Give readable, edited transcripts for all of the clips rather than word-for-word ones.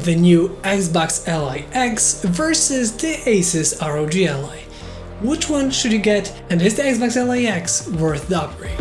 the new Xbox Ally X versus the Asus ROG Ally. Which one should you get, and is the Xbox Ally X worth the upgrade?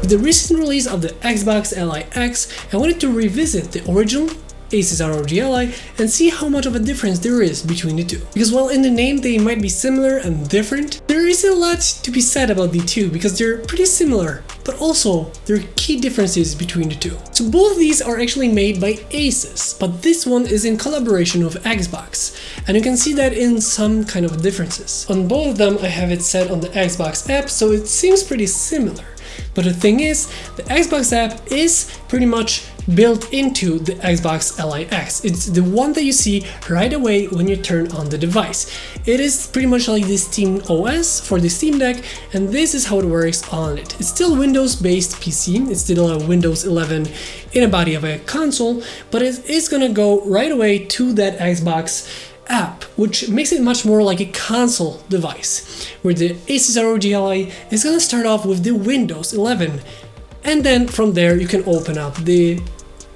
With the recent release of the Xbox Ally X, I wanted to revisit the original Asus ROG Ally and see how much of a difference there is between the two. Because while in the name they might be similar and different, there is a lot to be said about the two because they're pretty similar, but also there are key differences between the two. So both of these are actually made by Asus, but this one is in collaboration with Xbox, and you can see that in some kind of differences. On both of them I have it set on the Xbox app, so it seems pretty similar. But the thing is, the Xbox app is pretty much built into the Xbox Ally X. It's the one that you see right away when you turn on the device. It is pretty much like the Steam OS for the Steam Deck, and this is how it works on it. It's still Windows-based PC, it's still a Windows 11 in a body of a console, but it is gonna go right away to that Xbox app, which makes it much more like a console device, where the Asus ROG Ally is gonna start off with the Windows 11, and then from there you can open up the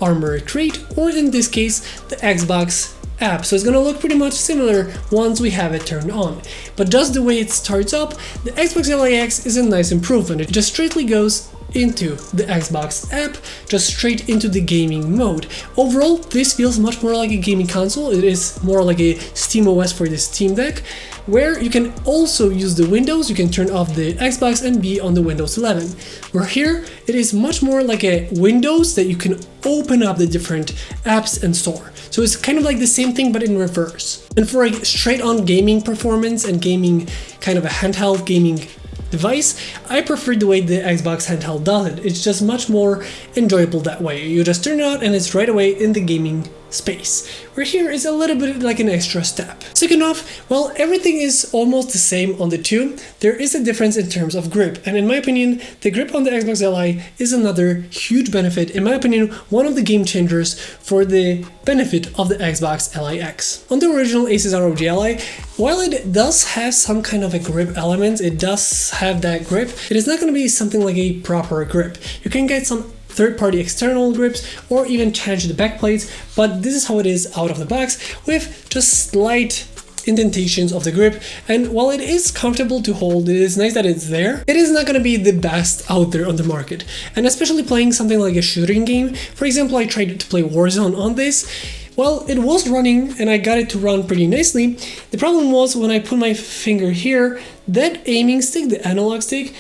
Armor Crate, or in this case the Xbox app. So it's gonna look pretty much similar once we have it turned on. But just the way it starts up, the Xbox Ally X is a nice improvement. It just straightly goes into the Xbox app, just straight into the gaming mode. Overall, this feels much more like a gaming console. It is more like a Steam OS for the Steam Deck, where you can also use the Windows, you can turn off the Xbox and be on the Windows 11. Where here, it is much more like a Windows that you can open up the different apps and store. So it's kind of like the same thing, but in reverse. And for a straight-on gaming performance and gaming, kind of a handheld gaming device, I prefer the way the Xbox Handheld does it. It's just much more enjoyable that way. You just turn it on and it's right away in the gaming space. Where here is a little bit like an extra step. Second off, while everything is almost the same on the two, there is a difference in terms of grip. And in my opinion, the grip on the Xbox Ally is another huge benefit. In my opinion, one of the game changers for the benefit of the Xbox Ally X. On the original Asus ROG Ally, while it does have some kind of a grip element, it does have that grip, it is not going to be something like a proper grip. You can get some third-party external grips or even change the back plates, but this is how it is out of the box with just slight indentations of the grip. And while it is comfortable to hold, it is nice that it's there, it is not going to be the best out there on the market. And especially playing something like a shooting game, for example, I tried to play Warzone on this. Well, it was running and I got it to run pretty nicely. The problem was when I put my finger here, that aiming stick, the analog stick,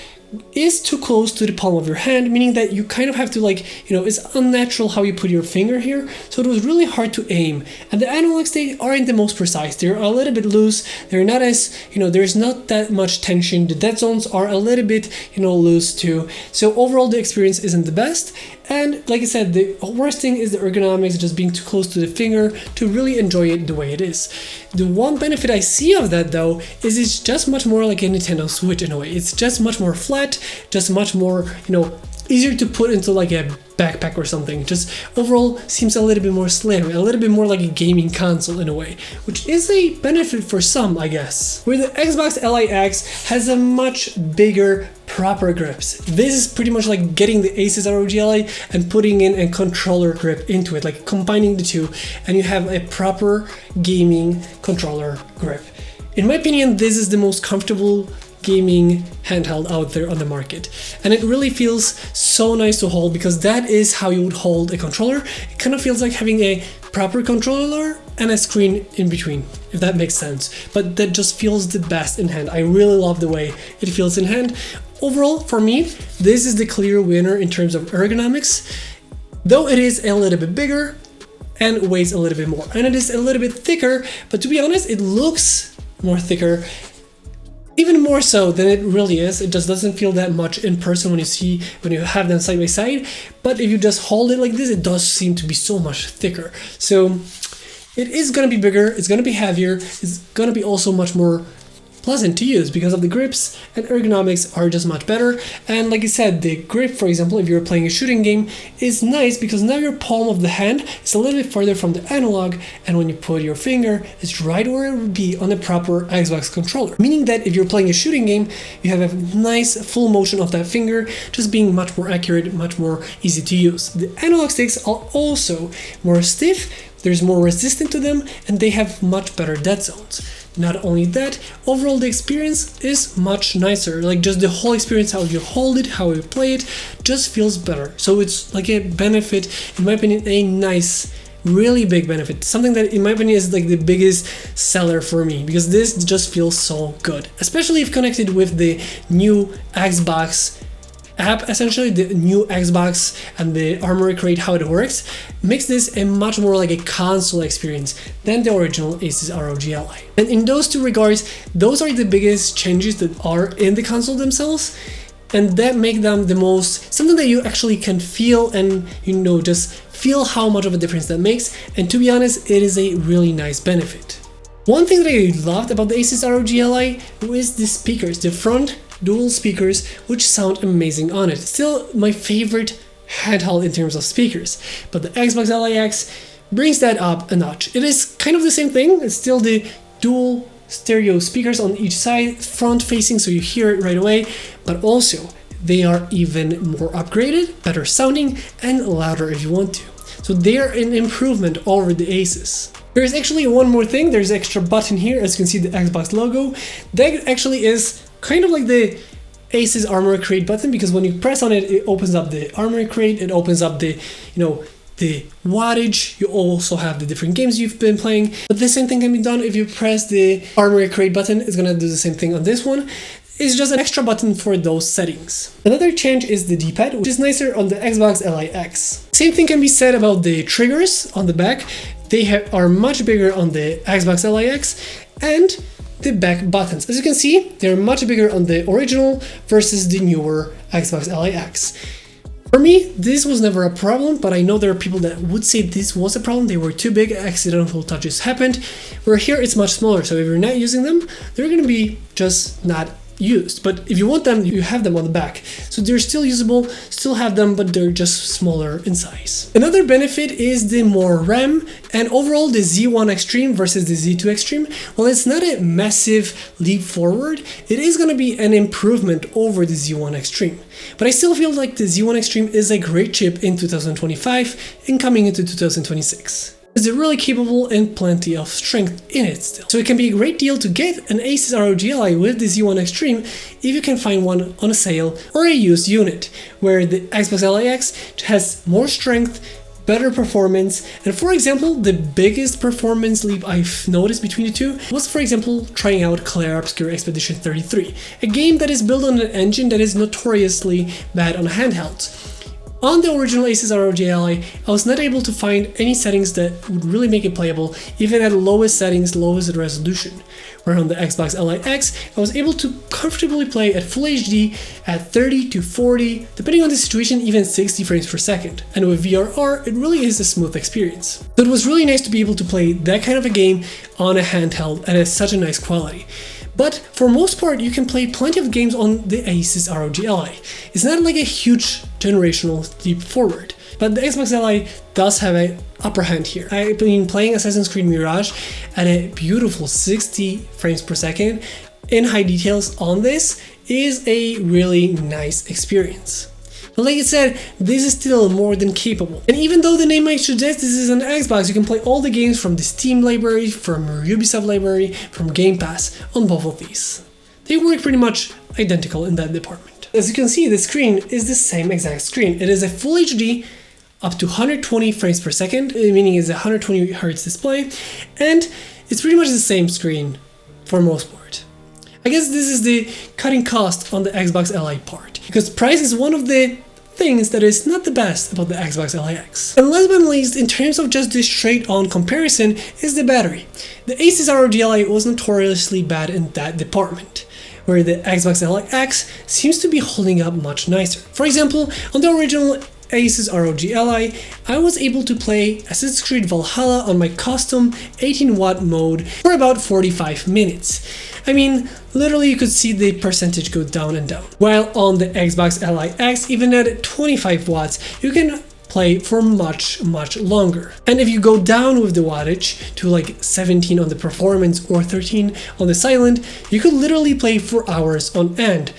is too close to the palm of your hand, meaning that you kind of have to it's unnatural how you put your finger here, so it was really hard to aim. And the analog stick aren't the most precise, they're a little bit loose, they're not as, there's not that much tension, the dead zones are a little bit, loose too. So overall the experience isn't the best, and like I said, the worst thing is the ergonomics, just being too close to the finger to really enjoy it the way it is. The one benefit I see of that though is it's just much more like a Nintendo Switch in a way. It's just much more flat, just much more, easier to put into like a backpack or something. Just overall seems a little bit more slim, a little bit more like a gaming console in a way, which is a benefit for some, I guess. Where the Xbox Ally X has a much bigger proper grips. This is pretty much like getting the Asus ROG Ally and putting in a controller grip into it, like combining the two, and you have a proper gaming controller grip. In my opinion, this is the most comfortable gaming handheld out there on the market, and it really feels so nice to hold because that is how you would hold a controller. It kind of feels like having a proper controller and a screen in between, if that makes sense, but that just feels the best in hand. I really love the way it feels in hand. Overall, for me, this is the clear winner in terms of ergonomics, though it is a little bit bigger and weighs a little bit more, and it is a little bit thicker, but to be honest, it looks more thicker, even more so than it really is. It just doesn't feel that much in person when you have them side by side, but if you just hold it like this, it does seem to be so much thicker. So it is gonna be bigger, it's gonna be heavier, it's gonna be also much more pleasant to use because of the grips, and ergonomics are just much better. And like I said, the grip, for example, if you're playing a shooting game, is nice because now your palm of the hand is a little bit farther from the analog, and when you put your finger, it's right where it would be on a proper Xbox controller. Meaning that if you're playing a shooting game, you have a nice full motion of that finger, just being much more accurate, much more easy to use. The analog sticks are also more stiff, there's more resistance to them, and they have much better dead zones. Not only that, overall the experience is much nicer. Like just the whole experience, how you hold it, how you play it, just feels better. So it's like a benefit, in my opinion, a nice, really big benefit. Something that in my opinion is like the biggest seller for me, because this just feels so good. Especially if connected with the new Xbox app, essentially the new Xbox and the Armory Crate, how it works, makes this a much more like a console experience than the original Asus ROG Ally. And in those two regards, those are the biggest changes that are in the console themselves, and that make them the most, something that you actually can feel and, you know, just feel how much of a difference that makes. And to be honest, it is a really nice benefit. One thing that I loved about the Asus ROG Ally was the speakers, the front dual speakers, which sound amazing on it. Still my favorite handheld in terms of speakers, but the Xbox Ally X brings that up a notch. It is kind of the same thing, it's still the dual stereo speakers on each side, front facing, so you hear it right away, but also they are even more upgraded, better sounding, and louder if you want to. So they are an improvement over the Asus. There's actually one more thing, there's an extra button here, as you can see the Xbox logo. That actually is kind of like the Asus Armory Crate button, because when you press on it, it opens up the Armory Crate, it opens up the, you know, the wattage. You also have the different games you've been playing, but the same thing can be done if you press the Armory Crate button. It's gonna do the same thing on this one. It's just an extra button for those settings. Another change is the D-pad, which is nicer on the Xbox Ally X. Same thing can be said about the triggers on the back. They are much bigger on the Xbox Ally X, and the back buttons. As you can see, they're much bigger on the original versus the newer Xbox Ally X. For me, this was never a problem, but I know there are people that would say this was a problem. They were too big, accidental touches happened, where here it's much smaller. So if you're not using them, they're gonna be just not used. But if you want them, you have them on the back. So they're still usable, still have them, but they're just smaller in size. Another benefit is the more RAM, and overall the Z1 Extreme versus the Z2 Extreme, while it's not a massive leap forward, it is going to be an improvement over the Z1 Extreme. But I still feel like the Z1 Extreme is a great chip in 2025 and coming into 2026. They're really capable and plenty of strength in it still. So it can be a great deal to get an Asus ROG Ally with the Z1 Extreme if you can find one on a sale or a used unit, where the Xbox Ally X has more strength, better performance, and for example, the biggest performance leap I've noticed between the two was, for example, trying out Clair Obscur Expedition 33, a game that is built on an engine that is notoriously bad on handhelds. On the original Asus ROG Ally, I was not able to find any settings that would really make it playable, even at lowest settings, lowest resolution. Where on the Xbox Ally X, I was able to comfortably play at Full HD at 30 to 40, depending on the situation, even 60 frames per second. And with VRR, it really is a smooth experience. So it was really nice to be able to play that kind of a game on a handheld and at such a nice quality. But for most part, you can play plenty of games on the Asus ROG Ally. It's not like a huge generational leap forward, but the Xbox Ally does have an upper hand here. I've been playing Assassin's Creed Mirage at a beautiful 60 frames per second in high details on this is a really nice experience. But like I said, this is still more than capable. And even though the name might suggest this is an Xbox, you can play all the games from the Steam library, from Ubisoft library, from Game Pass on both of these. They work pretty much identical in that department. As you can see, the screen is the same exact screen. It is a Full HD up to 120 frames per second, meaning it's a 120 Hz display, and it's pretty much the same screen for most part. I guess this is the cutting cost on the Xbox Ally part, because price is one of the things that is not the best about the Xbox Ally X. And last but not least, in terms of just this straight-on comparison, is the battery. The Asus ROG Ally was notoriously bad in that department, where the Xbox Ally X seems to be holding up much nicer. For example, on the original Asus ROG Ally, I was able to play Assassin's Creed Valhalla on my custom 18-watt mode for about 45 minutes. I mean, literally you could see the percentage go down and down. While on the Xbox Ally X, even at 25 watts, you can play for much longer. And if you go down with the wattage to like 17 on the performance or 13 on the silent, you could literally play for hours on end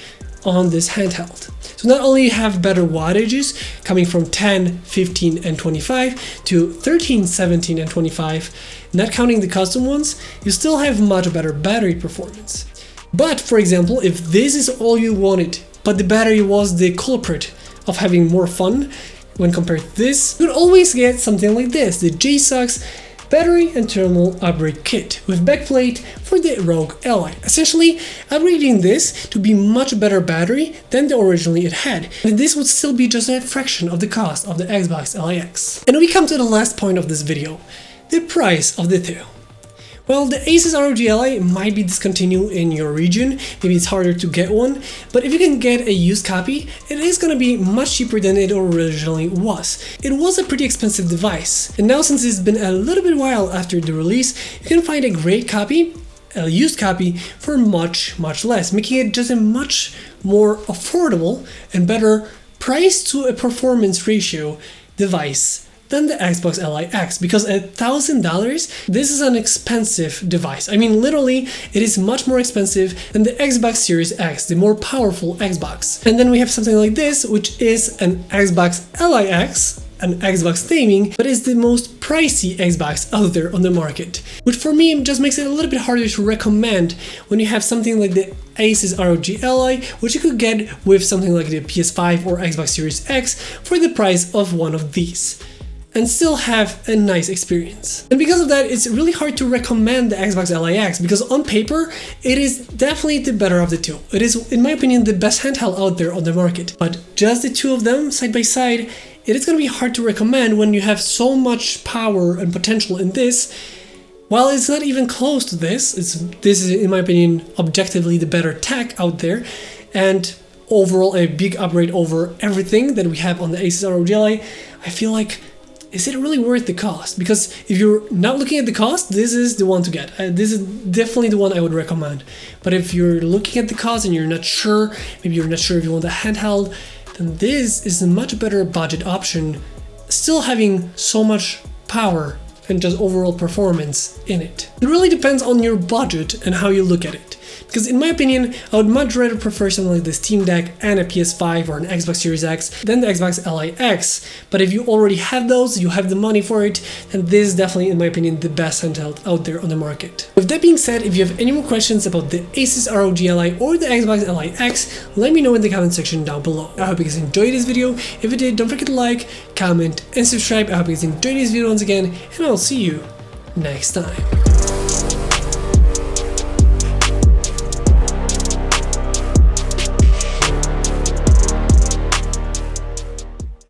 on this handheld. So not only you have better wattages coming from 10, 15 and 25 to 13, 17 and 25, not counting the custom ones, you still have much better battery performance. But for example, if this is all you wanted, but the battery was the culprit of having more fun when compared to this, you could always get something like this, the JSUX battery and thermal upgrade kit with backplate for the ROG Ally, essentially upgrading this to be much better battery than the originally it had, and this would still be just a fraction of the cost of the Xbox Ally X. And we come to the last point of this video, the price of the two. Well, the Asus ROG Ally might be discontinued in your region, maybe it's harder to get one, but if you can get a used copy, it is gonna be much cheaper than it originally was. It was a pretty expensive device, and now since it's been a little bit while after the release, you can find a great copy, a used copy, for much less, making it just a much more affordable and better price to a performance ratio device than the Xbox Ally X, because at $1,000, this is an expensive device. I mean, literally, it is much more expensive than the Xbox Series X, the more powerful Xbox. And then we have something like this, which is an Xbox Ally X, an Xbox naming, but is the most pricey Xbox out there on the market, which for me just makes it a little bit harder to recommend when you have something like the Asus ROG Ally, which you could get with something like the PS5 or Xbox Series X for the price of one of these, and still have a nice experience. And because of that, it's really hard to recommend the Xbox Ally X, because on paper, it is definitely the better of the two. It is, in my opinion, the best handheld out there on the market. But just the two of them side by side, it is going to be hard to recommend when you have so much power and potential in this. While it's not even close to this, this is, in my opinion, objectively the better tech out there, and overall a big upgrade over everything that we have on the Asus ROG Ally. I feel like, is it really worth the cost? Because if you're not looking at the cost, this is the one to get. This is definitely the one I would recommend. But if you're looking at the cost and you're not sure, maybe you're not sure if you want the handheld, then this is a much better budget option, still having so much power and just overall performance in it. It really depends on your budget and how you look at it. Because in my opinion, I would much rather prefer something like the Steam Deck and a PS5 or an Xbox Series X than the Xbox Ally X. But if you already have those, you have the money for it, and this is definitely, in my opinion, the best handheld out there on the market. With that being said, if you have any more questions about the Asus ROG Ally or the Xbox Ally X, let me know in the comment section down below. I hope you guys enjoyed this video. If you did, don't forget to like, comment, and subscribe. I hope you guys enjoyed this video once again, and I'll see you next time.